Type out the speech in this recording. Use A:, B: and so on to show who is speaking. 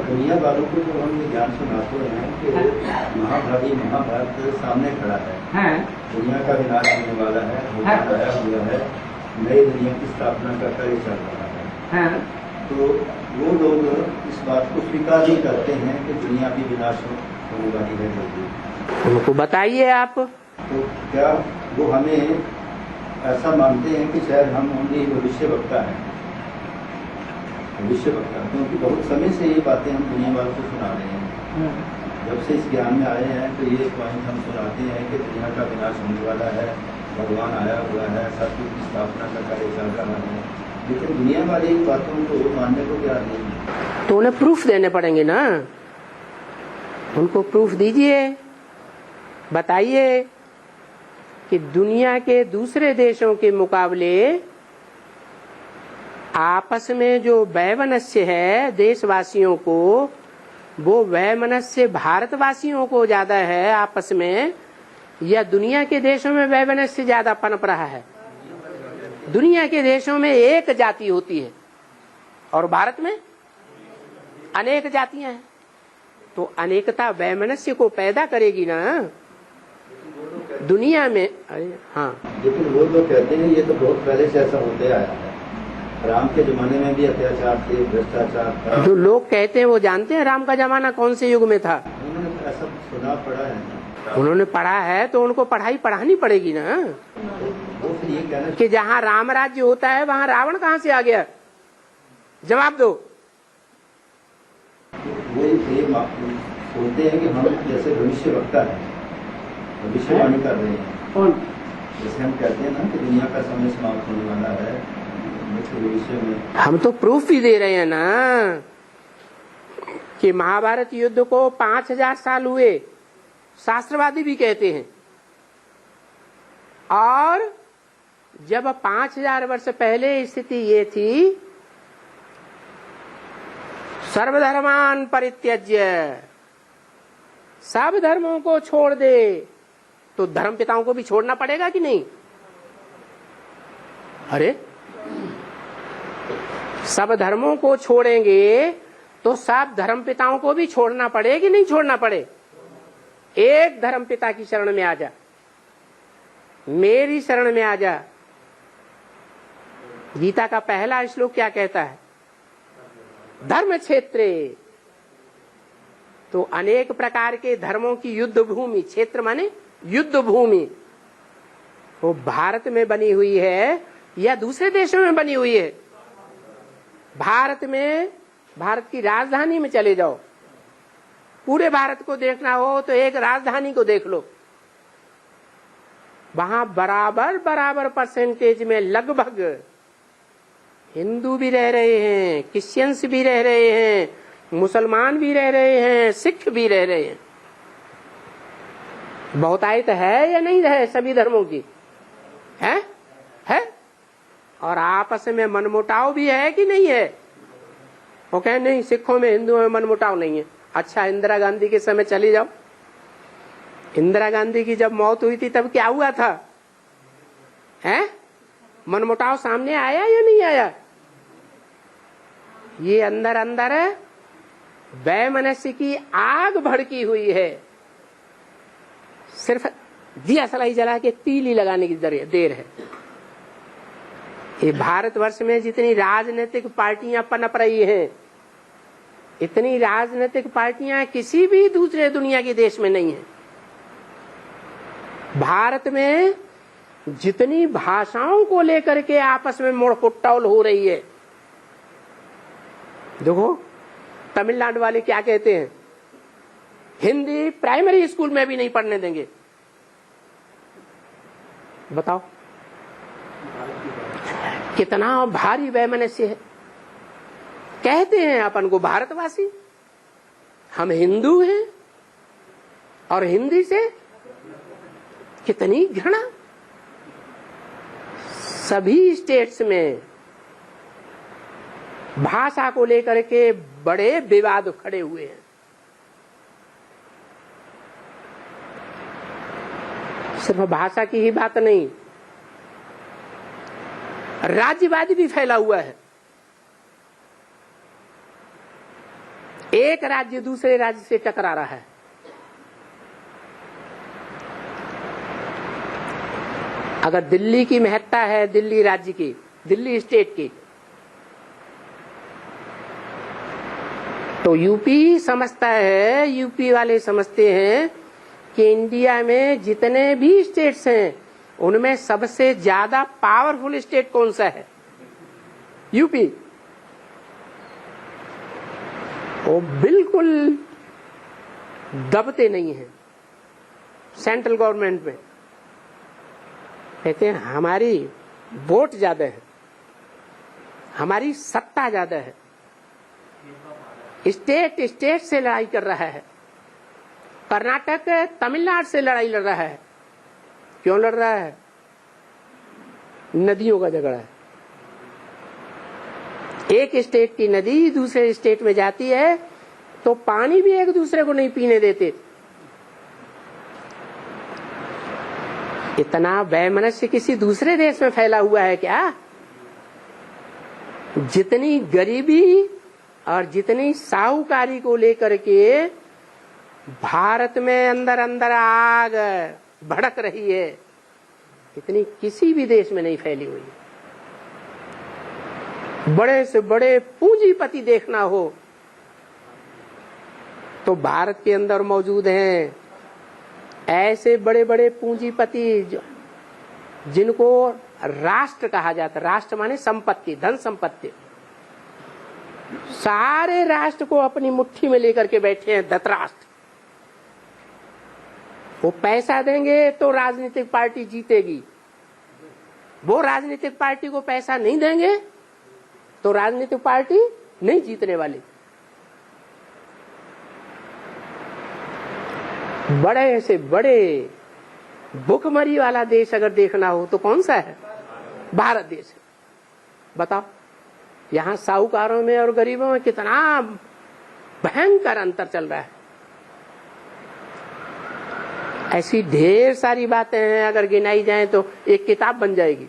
A: दुनिया वालों को जो हम ये ज्ञान सुनाते हैं कि महाभारत सामने खड़ा है, दुनिया का विनाश होने वाला है, भगवान आया हुआ है, नई दुनिया की स्थापना का कार्य चल रहा है, तो वो लोग इस बात को स्वीकार नहीं करते हैं कि दुनिया की विनाश होने वाली है जल्दी।
B: उनको बताइए आप।
A: तो क्या वो हमें ऐसा मानते हैं कि शायद हम उनकी भविष्य वक्ता हैं, क्योंकि बहुत समय से ये बातें हम दुनिया वालों को सुना रहे हैं। जब से इस ज्ञान में आए हैं तो ये पॉइंट हम सुनाते हैं कि दुनिया का विनाश होने वाला है, भगवान आया हुआ है, सब कुछ की स्थापना का कार्य चल रहा है, लेकिन दुनिया वाले इन बातों को मानने को तैयार नहीं है।
B: तो उन्हें प्रूफ देने पड़ेंगे ना, उनको प्रूफ दीजिए, बताइए कि दुनिया के दूसरे देशों के मुकाबले आपस में जो वैमनस्य है देशवासियों को, वो वैमनस्य भारतवासियों को ज्यादा है आपस में, या दुनिया के देशों में वैमनस्य ज्यादा पनप रहा है? दुनिया के देशों में एक जाति होती है और भारत में अनेक जातियां हैं, तो अनेकता वैमनस्य को पैदा करेगी ना दुनिया में। हाँ,
A: लेकिन वो लोग कहते हैं ये तो बहुत पहले से ऐसा होते आया है, राम के जमाने में भी अत्याचार थे, भ्रष्टाचार था।
B: जो लोग कहते हैं वो जानते हैं राम का जमाना कौन से युग में था?
A: उन्होंने ऐसा सुना पढ़ा है।
B: उन्होंने पढ़ा है तो उनको पढ़ाई पढ़ानी पड़ेगी ना,
A: वो फिर ये कहना
B: कि जहाँ राम राज्य होता है वहाँ रावण कहाँ से आ गया? जवाब दो।
A: वो ये बोलते हैं कि हम जैसे भविष्य वक्ता है, भविष्यवाणी कर रहे हैं।
B: कौन?
A: जैसे हम कहते हैं ना कि दुनिया का समय समाप्त होने वाला है, भविष्य में
B: हम तो प्रूफ भी दे रहे हैं ना कि महाभारत युद्ध को 5000 साल हुए, शास्त्रवादी भी कहते हैं। और जब 5000 वर्ष पहले स्थिति ये थी, सर्वधर्मान परित्यज्य, सब धर्मों को छोड़ दे, तो धर्म पिताओं को भी छोड़ना पड़ेगा कि नहीं? अरे सब धर्मों को छोड़ेंगे तो सब धर्म पिताओं को भी छोड़ना पड़े कि नहीं छोड़ना पड़े? एक धर्म पिता की शरण में आ जा, मेरी शरण में आ जा। गीता का पहला श्लोक क्या कहता है? धर्म क्षेत्रे। तो अनेक प्रकार के धर्मों की युद्ध भूमि, क्षेत्र माने युद्ध भूमि, वो भारत में बनी हुई है या दूसरे देशों में बनी हुई है? भारत में, भारत की राजधानी में चले जाओ, पूरे भारत को देखना हो तो एक राजधानी को देख लो, वहां बराबर बराबर परसेंटेज में लगभग हिंदू भी रह रहे हैं, क्रिश्चियंस भी रह रहे हैं, मुसलमान भी रह रहे हैं, सिख भी रह रहे हैं। बहुतायत है या नहीं रहे सभी धर्मों की? है? और आपस में मनमुटाव भी है कि नहीं है? वो कहे नहीं, सिखों में हिंदुओं में मनमुटाव नहीं है। अच्छा, इंदिरा गांधी के समय चली जाओ, इंदिरा गांधी की जब मौत हुई थी तब क्या हुआ था? है? मनमुटाव सामने आया या नहीं आया? ये अंदर अंदर वैमनस्य की आग भड़की हुई है, सिर्फ दिया सलाई जला के तीली लगाने की देर है। ये भारतवर्ष में जितनी राजनीतिक पार्टियां पनप रही हैं, इतनी राजनीतिक पार्टियां किसी भी दूसरे दुनिया के देश में नहीं है। भारत में जितनी भाषाओं को लेकर के आपस में मुड़फुटौल हो रही है, देखो तमिलनाडु वाले क्या कहते हैं, हिंदी प्राइमरी स्कूल में भी नहीं पढ़ने देंगे। बताओ कितना भारी वैमनस्य है। कहते हैं अपन को भारतवासी, हम हिंदू हैं और हिंदी से कितनी घृणा। सभी स्टेट्स में भाषा को लेकर के बड़े विवाद खड़े हुए हैं। सिर्फ भाषा की ही बात नहीं, राज्यवाद भी फैला हुआ है। एक राज्य दूसरे राज्य से टकरा रहा है। अगर दिल्ली की महत्ता है, दिल्ली राज्य की, दिल्ली स्टेट की, तो यूपी समझता है, यूपी वाले समझते हैं कि इंडिया में जितने भी स्टेट्स हैं उनमें सबसे ज्यादा पावरफुल स्टेट कौन सा है? यूपी। वो बिल्कुल दबते नहीं है सेंट्रल गवर्नमेंट में। कहते हैं हमारी वोट ज्यादा है, हमारी सत्ता ज्यादा है। स्टेट स्टेट से लड़ाई कर रहा है। कर्नाटक तमिलनाडु से लड़ाई लड़ रहा है। क्यों लड़ रहा है? नदियों का झगड़ा है। एक स्टेट की नदी दूसरे स्टेट में जाती है तो पानी भी एक दूसरे को नहीं पीने देते। इतना वैमनस्य किसी दूसरे देश में फैला हुआ है क्या? जितनी गरीबी और जितनी साहूकारी को लेकर के भारत में अंदर अंदर आग भड़क रही है, इतनी किसी भी देश में नहीं फैली हुई। बड़े से बड़े पूंजीपति देखना हो तो भारत के अंदर मौजूद हैं। ऐसे बड़े बड़े पूंजीपति जिनको राष्ट्र कहा जाता है। राष्ट्र माने संपत्ति, धन संपत्ति। सारे राष्ट्र को अपनी मुट्ठी में लेकर के बैठे हैं धृतराष्ट्र। वो पैसा देंगे तो राजनीतिक पार्टी जीतेगी, वो राजनीतिक पार्टी को पैसा नहीं देंगे तो राजनीतिक पार्टी नहीं जीतने वाली। बड़े से बड़े भूखमरी वाला देश अगर देखना हो तो कौन सा है? भारत देश। बताओ, यहाँ साहूकारों में और गरीबों में कितना भयंकर अंतर चल रहा है। ऐसी ढेर सारी बातें हैं, अगर गिनाई जाएं तो एक किताब बन जाएगी।